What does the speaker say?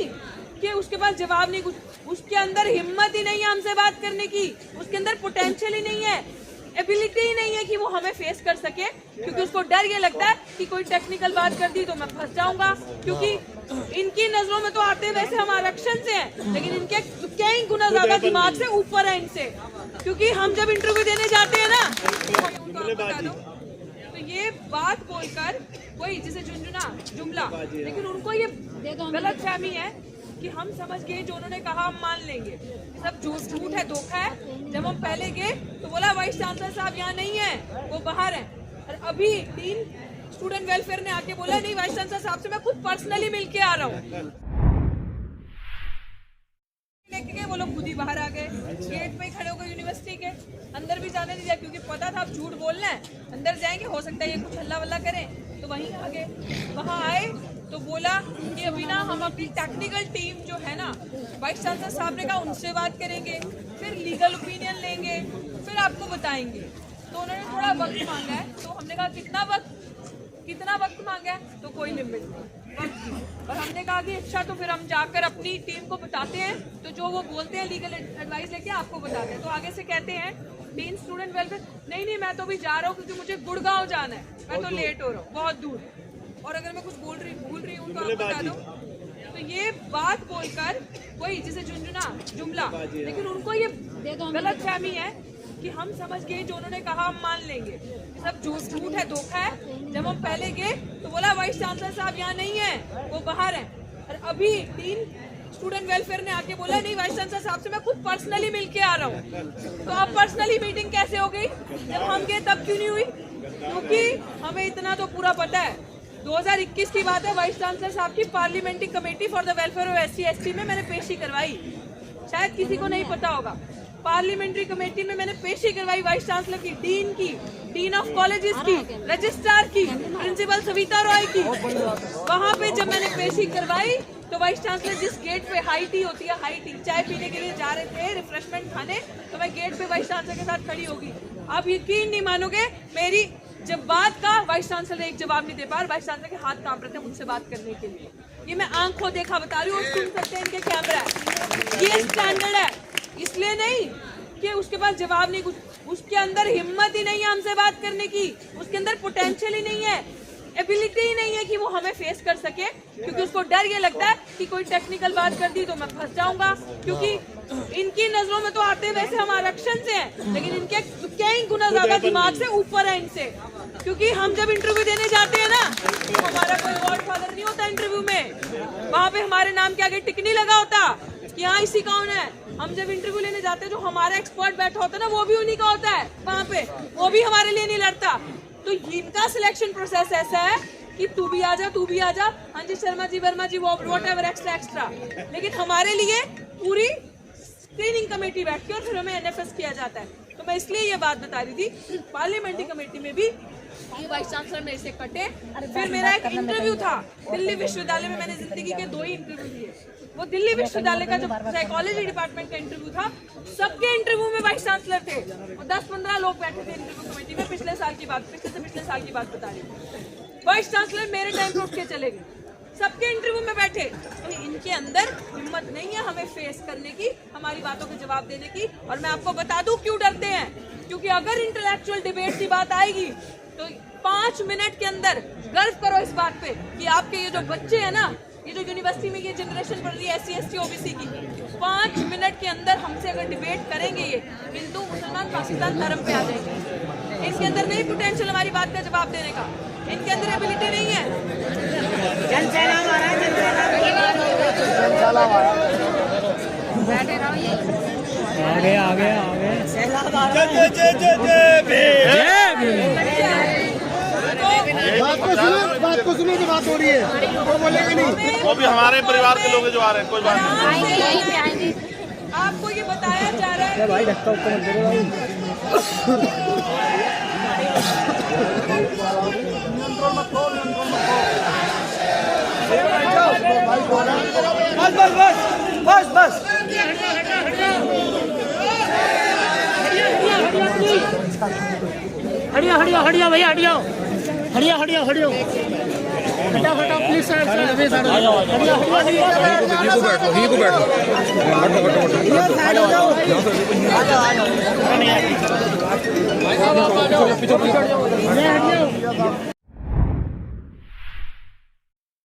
नहीं कि उसके पास जवाब नहीं, कुछ उसके अंदर हिम्मत ही नहीं है हमसे बात करने की, उसके अंदर पोटेंशियल ही नहीं है, एबिलिटी ही नहीं है कि वो हमें फेस कर सके, क्योंकि उसको डर ये लगता है कि कोई टेक्निकल बात कर दी तो मैं फंस जाऊंगा, क्योंकि इनकी नजरों में तो आते वैसे हम आरक्षण से हैं, लेकिन इनके कई गुना ज्यादा दिमाग से ऊपर है इनसे, क्योंकि हम जब इंटरव्यू देने जाते हैं ना तो ये बात बोलकर कोई जिसे झुंझुना जुमला, लेकिन उनको ये गलत फहमी है कि हम समझ गए जो उन्होंने कहा हम मान लेंगे, सब झूठ है, धोखा है। जब हम पहले गए तो बोला वाइस चांसलर साहब यहाँ नहीं है, वो बाहर है, और अभी डीन स्टूडेंट वेलफेयर ने आके बोला नहीं वाइस चांसलर साहब से मैं खुद पर्सनली मिलके आ रहा हूँ, लेके गए, वो लोग खुद ही बाहर आ गए, गेट पे ही खड़े हो गए, यूनिवर्सिटी के अंदर भी जाने नहीं दिया, क्योंकि पता था अब झूठ बोलना है, अंदर जाएंगे हो सकता है ये कुछ हल्ला वल्ला करें, तो वहीं आ गए। वहाँ आए तो बोला कि अभी ना हम अपनी टेक्निकल टीम जो है ना, वाइस चांसलर साहब ने कहा उनसे बात करेंगे, फिर लीगल ओपिनियन लेंगे, फिर आपको बताएंगे। तो उन्होंने थोड़ा वक्त मांगा है, तो हमने कहा कितना वक्त मांगा है, तो कोई लिमिट नहीं, और हमने कहा कि अच्छा तो फिर हम जाकर अपनी टीम को बताते हैं, तो जो वो बोलते हैं लीगल एडवाइस लेके आपको बताते हैं। तो आगे से कहते हैं डीन स्टूडेंट वेलफेयर, नहीं मैं तो अभी जा रहा हूँ क्योंकि मुझे गुड़गांव जाना है, मैं तो लेट हो रहा हूँ, बहुत दूर, और अगर मैं कुछ भूल रही हूँ तो आप बता दो। तो ये बात बोलकर कोई जिसे झुंझुना जुमला, लेकिन उनको ये गलत फहमी है कि हम समझ गए जो उन्होंने कहा हम मान लेंगे, सब झूठ है, धोखा है। जब हम पहले गए तो बोला वाइस चांसलर साहब यहाँ नहीं है, वो बाहर है, और अभी डीन स्टूडेंट वेलफेयर ने आके बोला नहीं वाइस चांसलर साहब से मैं खुद पर्सनली मिलके आ रहा हूँ। तो अब पर्सनली मीटिंग कैसे हो गई, जब हम गए तब क्यों नहीं हुई? क्योंकि हमें इतना तो पूरा पता है, 2021 की बात है, वाइस चांसलर साहब की parliamentary committee for the welfare of SC/ST में मैंने पेशी करवाई, शायद किसी को नहीं पता होगा। पार्लियामेंट्री कमेटी में मैंने पेशी करवाई वाइस चांसलर की, डीन ऑफ कॉलेजेस की, रजिस्ट्रार की, प्रिंसिपल सविता रॉय की। वहां पे जब मैंने पेशी करवाई तो वाइस चांसलर जिस गेट पे हाई टी होती है, हाई टी चाय पीने के लिए जा रहे थे, रिफ्रेशमेंट खाने, तो मैं गेट पे वाइस चांसलर के साथ खड़ी होगी। आप यकीन नहीं मानोगे, मेरी जब बात का वाइस चांसलर एक जवाब नहीं दे पा, वाइस चांसलर के हाथ कांप रहे थे मुझसे बात करने के लिए। ये मैं आंखों देखा बता रही हूँ, और सुन सकते हैं इनके कैमरा है, ये स्टैंडर्ड है। इसलिए नहीं कि उसके पास जवाब नहीं, कुछ उसके अंदर हिम्मत ही नहीं है हमसे बात करने की, उसके अंदर पोटेंशियल ही नहीं है, एबिलिटी ही नहीं है कि वो हमें फेस कर सके, क्योंकि उसको डर ये लगता है कि कोई टेक्निकल बात कर दी तो मैं फंस जाऊंगा, क्योंकि इनकी नजरों में तो आते वैसे हम आरक्षण से हैं, लेकिन इनके कई गुना ज्यादा दिमाग से ऊपर है इनसे, क्योंकि हम जब इंटरव्यू देने जाते हैं ना तो हमारा कोई गॉडफादर नहीं होता इंटरव्यू में, वहाँ पे हमारे नाम के आगे टिक नहीं लगा होता कि हाँ इसी कौन है। हम जब इंटरव्यू लेने जाते हैं जो हमारा एक्सपर्ट बैठा होता है ना, वो भी उन्हीं का होता है वहाँ पे, वो भी हमारे लिए नहीं लड़ता। तो इनका सिलेक्शन प्रोसेस ऐसा है कि तू भी आ जा, हाँ जी शर्मा जी, वर्मा जी, वॉट एवर एक्स्ट्रा, लेकिन हमारे लिए पूरी स्क्रीनिंग कमेटी बैठती है और फिर हमें NFS किया जाता है। तो मैं इसलिए ये बात बता रही थी, पार्लियामेंट्री कमेटी में भी वाइस चांसलर मेरे से कटे। फिर मेरा एक इंटरव्यू था दिल्ली विश्वविद्यालय में, मैंने जिंदगी के 2 ही इंटरव्यू दिए। वो दिल्ली विश्वविद्यालय का जो साइकोलॉजी डिपार्टमेंट का इंटरव्यू था, सबके इंटरव्यू में वाइस चांसलर थे, 10-15 लोग बैठे थे इंटरव्यू कमेटी में। पिछले साल की बात बता रही हूँ। वाइस चांसलर मेरे टाइम पर उठ के चले गए, सबके इंटरव्यू में बैठे। तो इनके अंदर हिम्मत नहीं है हमें फेस करने की, हमारी बातों के जवाब देने की। और मैं आपको बता दूं क्यों डरते हैं, क्योंकि अगर इंटेलेक्चुअल डिबेट की बात आएगी तो 5 मिनट के अंदर गर्व करो इस बात पे कि आपके ये जो बच्चे हैं ना, ये जो यूनिवर्सिटी में ये जनरेशन बढ़ रही है SC/ST OBC की, 5 मिनट के अंदर हमसे अगर डिबेट करेंगे, ये हिंदू मुसलमान पाकिस्तान धर्म पे आ जाएंगे। इनके अंदर नहीं पोटेंशियल हमारी बात का जवाब देने का, इनके अंदर एबिलिटी नहीं है। बात को सुनो, जो बात हो रही है वो बोलेंगे नहीं, वो भी हमारे परिवार के लोग जो आ रहे हैं, कोई बात नहीं। आपको ये बताया जा रहा है भाई धक्का ऊपर मत दे भाई। बस हटिया भैया, हटिया। फटाफट प्लीज साइड अभी साइड यहीं को बैठो साइड हो जाओ पीछे